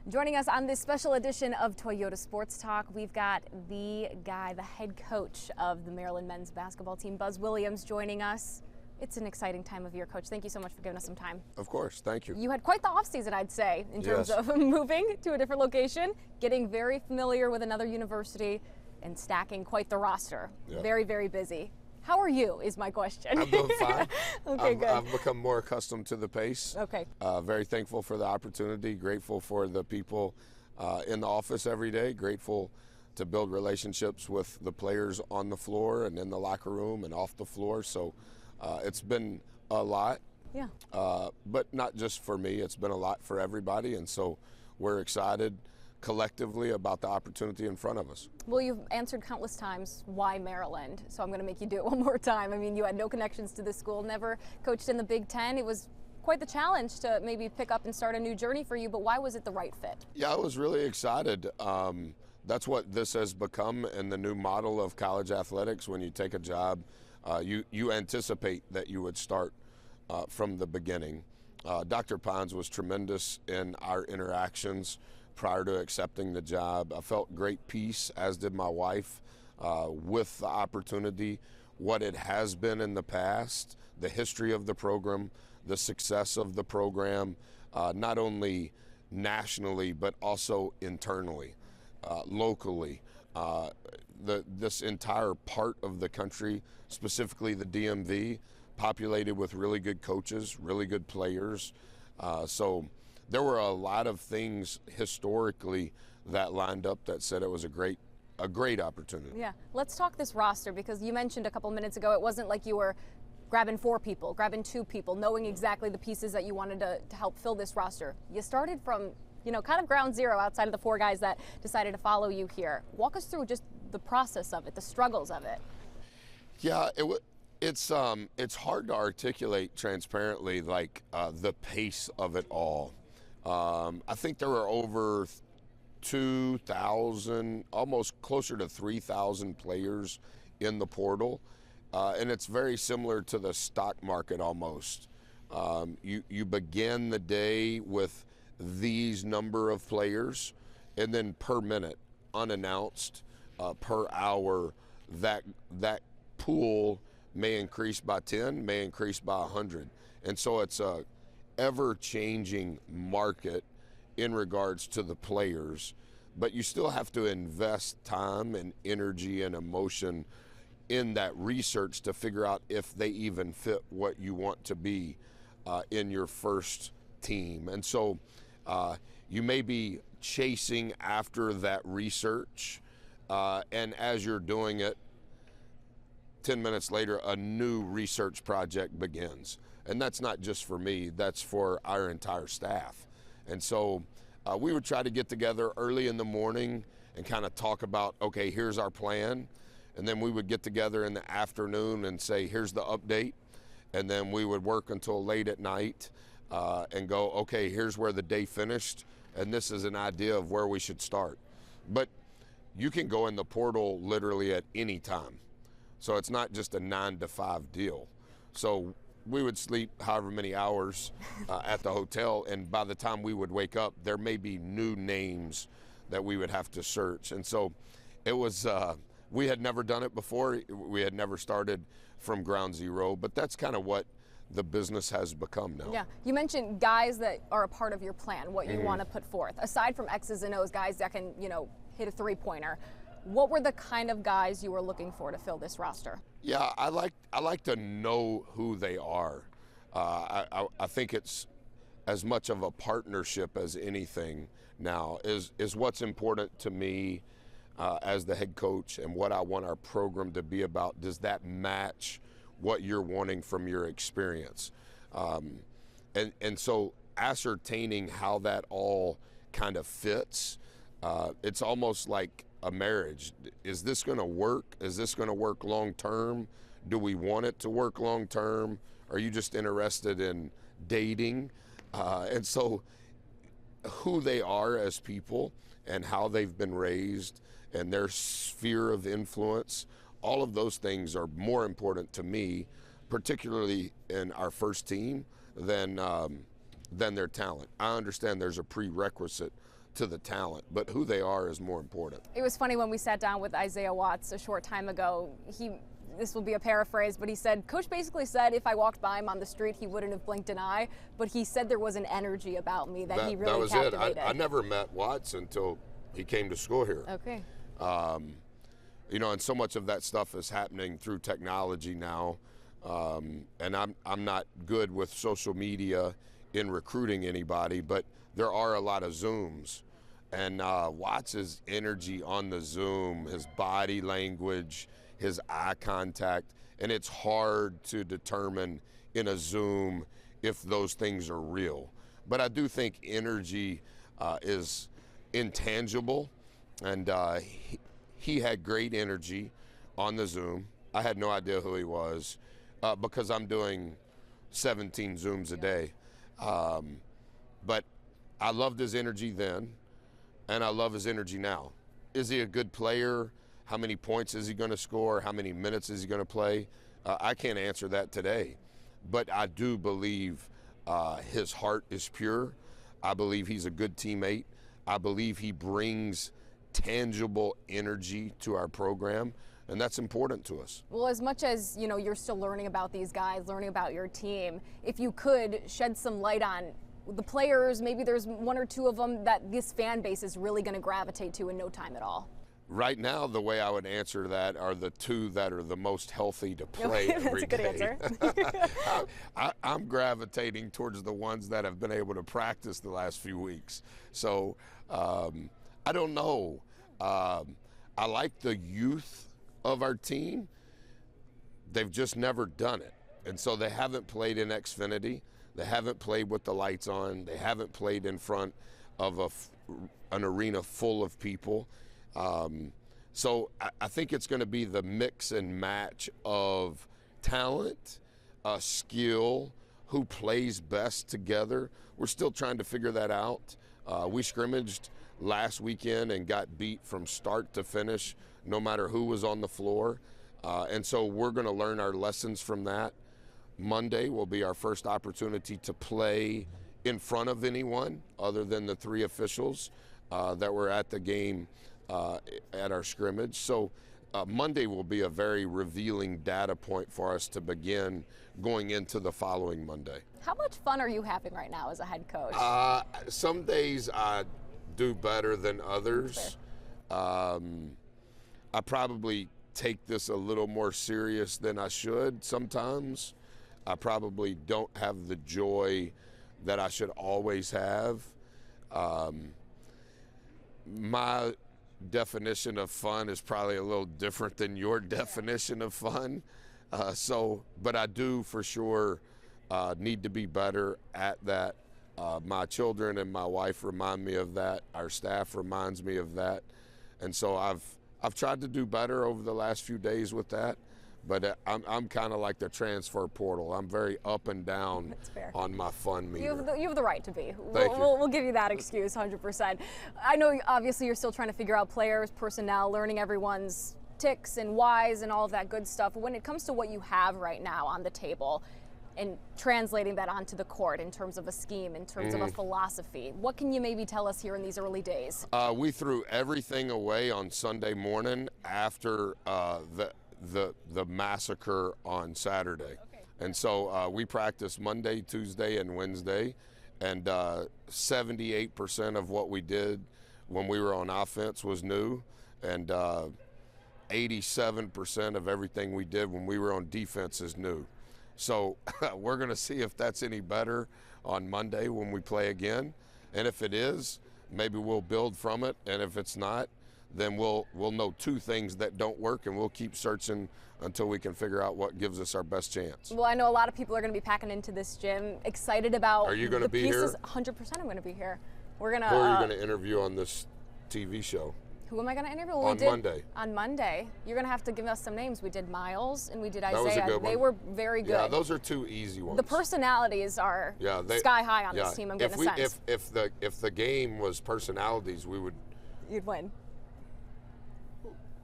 Joining us on this special edition of Toyota Sports Talk, we've got the head coach of the Maryland men's basketball team, Buzz Williams, joining us. It's an exciting time of year, Coach. Thank you so much for giving us some time. Of course, thank you. You had quite the offseason, I'd say, in terms Yes. of moving to a different location, getting very familiar with another university, and stacking quite the roster. Yeah. Very, very busy. How are you, is my question. I'm doing fine. Okay, good. I've become more accustomed to the pace. Okay. Very thankful for the opportunity, grateful for the people in the office every day, grateful to build relationships with the players on the floor and in the locker room and off the floor. So it's been a lot, Yeah. but not just for me, it's been a lot for everybody. And so we're excited collectively about the opportunity in front of us. Well, you've answered countless times why Maryland, so I'm going to make you do it one more time. I mean, you had no connections to this school, never coached in the Big Ten. It was quite the challenge to maybe pick up and start a new journey for you, but why was it the right fit? Yeah, I was really excited. That's what this has become in the new model of college athletics. When you take a job, you anticipate that you would start from the beginning. Dr. Pons was tremendous in our interactions prior to accepting the job. I felt great peace, as did my wife, with the opportunity, what it has been in the past, the history of the program, the success of the program, not only nationally, but also internally, locally. This entire part of the country, specifically the DMV, populated with really good coaches, really good players. So there were a lot of things historically that lined up that said it was a great opportunity. Yeah, let's talk this roster, because you mentioned a couple minutes ago it wasn't like you were grabbing 4 people, grabbing 2 people, knowing exactly the pieces that you wanted to help fill this roster. You started from, kind of ground zero outside of the 4 guys that decided to follow you here. Walk us through just the process of it, the struggles of it. Yeah, it's hard to articulate transparently, like the pace of it all. I think there were over 2,000, almost closer to 3,000 players in the portal, and it's very similar to the stock market almost. You begin the day with these number of players, and then per minute, unannounced, per hour, that pool may increase by 10, may increase by 100, and so it's a ever-changing market in regards to the players, but you still have to invest time and energy and emotion in that research to figure out if they even fit what you want to be in your first team. And so you may be chasing after that research, and as you're doing it, 10 minutes later, a new research project begins. And that's not just for me, that's for our entire staff. And so we would try to get together early in the morning and kind of talk about, okay, here's our plan. And then we would get together in the afternoon and say, here's the update. And then we would work until late at night and go, okay, here's where the day finished. And this is an idea of where we should start. But you can go in the portal literally at any time. So it's not just a 9 to 5 deal. So we would sleep however many hours at the hotel, and by the time we would wake up, there may be new names that we would have to search. And so it was, we had never done it before. We had never started from ground zero, but that's kind of what the business has become now. Yeah, you mentioned guys that are a part of your plan, what you want to put forth. Aside from X's and O's, guys that can, hit a 3-pointer. What were the kind of guys you were looking for to fill this roster? Yeah, I like to know who they are. I think it's as much of a partnership as anything now is what's important to me as the head coach and what I want our program to be about. Does that match what you're wanting from your experience? And so ascertaining how that all kind of fits, it's almost like a marriage. Is this going to work? Is this going to work long term? Do we want it to work long term? Are you just interested in dating? And so who they are as people and how they've been raised and their sphere of influence, all of those things are more important to me, particularly in our first team, than their talent. I understand there's a prerequisite to the talent, but who they are is more important. It was funny when we sat down with Isaiah Watts a short time ago. This will be a paraphrase, but he said, Coach basically said if I walked by him on the street, he wouldn't have blinked an eye, but he said there was an energy about me that he really that was captivated. it. I never met Watts until he came to school here. Okay. You know, and so much of that stuff is happening through technology now, and I'm not good with social media in recruiting anybody, but there are a lot of Zooms, and Watts' energy on the Zoom, his body language, his eye contact, and it's hard to determine in a Zoom if those things are real. But I do think energy is intangible, and he had great energy on the Zoom. I had no idea who he was because I'm doing 17 Zooms a day. But I loved his energy then, and I love his energy now. Is he a good player? How many points is he going to score? How many minutes is he going to play? I can't answer that today. But I do believe his heart is pure. I believe he's a good teammate. I believe he brings tangible energy to our program, and that's important to us. Well, as much as, you know, you're still learning about these guys, learning about your team, if you could shed some light on the players, maybe there's one or two of them that this fan base is really going to gravitate to in no time at all. Right now, the way I would answer that are the two that are the most healthy to play every day. That's a good answer. I'm gravitating towards the ones that have been able to practice the last few weeks. So I don't know. I like the youth of our team. They've just never done it. And so they haven't played in Xfinity. They haven't played with the lights on. They haven't played in front of an arena full of people. So I think it's going to be the mix and match of talent, skill, who plays best together. We're still trying to figure that out. We scrimmaged last weekend and got beat from start to finish, no matter who was on the floor. And so we're going to learn our lessons from that. Monday will be our first opportunity to play in front of anyone other than the three officials that were at the game at our scrimmage. So Monday will be a very revealing data point for us to begin going into the following Monday. How much fun are you having right now as a head coach? Some days I do better than others. I probably take this a little more serious than I should sometimes. I probably don't have the joy that I should always have. My definition of fun is probably a little different than your definition of fun. But I do for sure need to be better at that. My children and my wife remind me of that. Our staff reminds me of that. And so I've tried to do better over the last few days with that. But I'm kind of like the transfer portal. I'm very up and down on my fun meter. You have the right to be. Thank you. We'll give you that excuse 100%. I know obviously you're still trying to figure out players, personnel, learning everyone's ticks and whys and all of that good stuff. When it comes to what you have right now on the table and translating that onto the court in terms of a scheme, in terms of a philosophy, what can you maybe tell us here in these early days? We threw everything away on Sunday morning after the massacre on Saturday. Okay. And so we practiced Monday, Tuesday, and Wednesday, and 78% of what we did when we were on offense was new, and 87% of everything we did when we were on defense is new. So we're going to see if that's any better on Monday when we play again, and if it is, maybe we'll build from it, and if it's not, then we'll know two things that don't work, and we'll keep searching until we can figure out what gives us our best chance. Well, I know a lot of people are going to be packing into this gym, excited about Are you going to be pieces. here? 100% I'm going to be here. We're going to. Who are you going to interview on this TV show? Who am I going to interview? Well, on Monday. On Monday. You're going to have to give us some names. We did Miles and we did That Isaiah. was a good one. They were very good. Yeah, those are two easy ones. The personalities are sky high on this team, I'm getting a sense. If the game was personalities, we would. You'd win.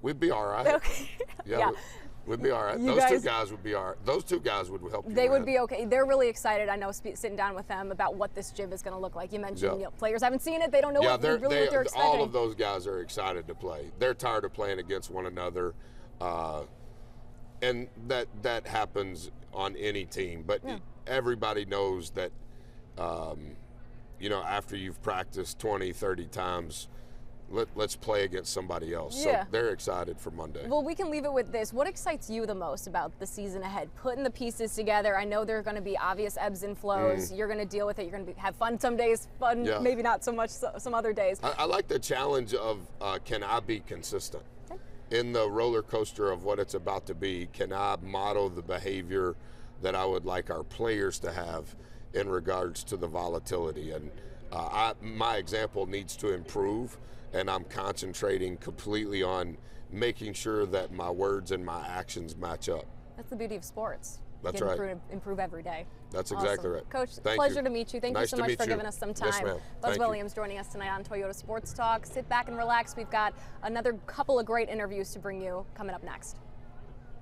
We'd be all right. Okay. Yeah. We'd be all right. You Those two guys- guys would be all right. Those two guys would help you. They would win. be okay. They're really excited. I know sitting down with them about what this gym is going to look like. You mentioned players haven't seen it. They don't know what they're expecting. All of those guys are excited to play. They're tired of playing against one another, and that happens on any team. But everybody knows that, after you've practiced 20, 30 times, let's play against somebody else. Yeah. So they're excited for Monday. Well, we can leave it with this. What excites you the most about the season ahead? Putting the pieces together. I know there are going to be obvious ebbs and flows. You're going to deal with it. You're going to have fun some days, maybe not so much some other days. I like the challenge of can I be consistent? In the roller coaster of what it's about to be, can I model the behavior that I would like our players to have in regards to the volatility? And my example needs to improve, and I'm concentrating completely on making sure that my words and my actions match up. That's the beauty of sports. That's you right. can improve every day. That's Awesome. exactly right. Coach, Thank pleasure you. to meet you. Thank Nice you so to much meet for you. giving us some time. Yes, ma'am. Buzz Thank you. Williams joining us tonight on Toyota Sports Talk. Sit back and relax. We've got another couple of great interviews to bring you coming up next.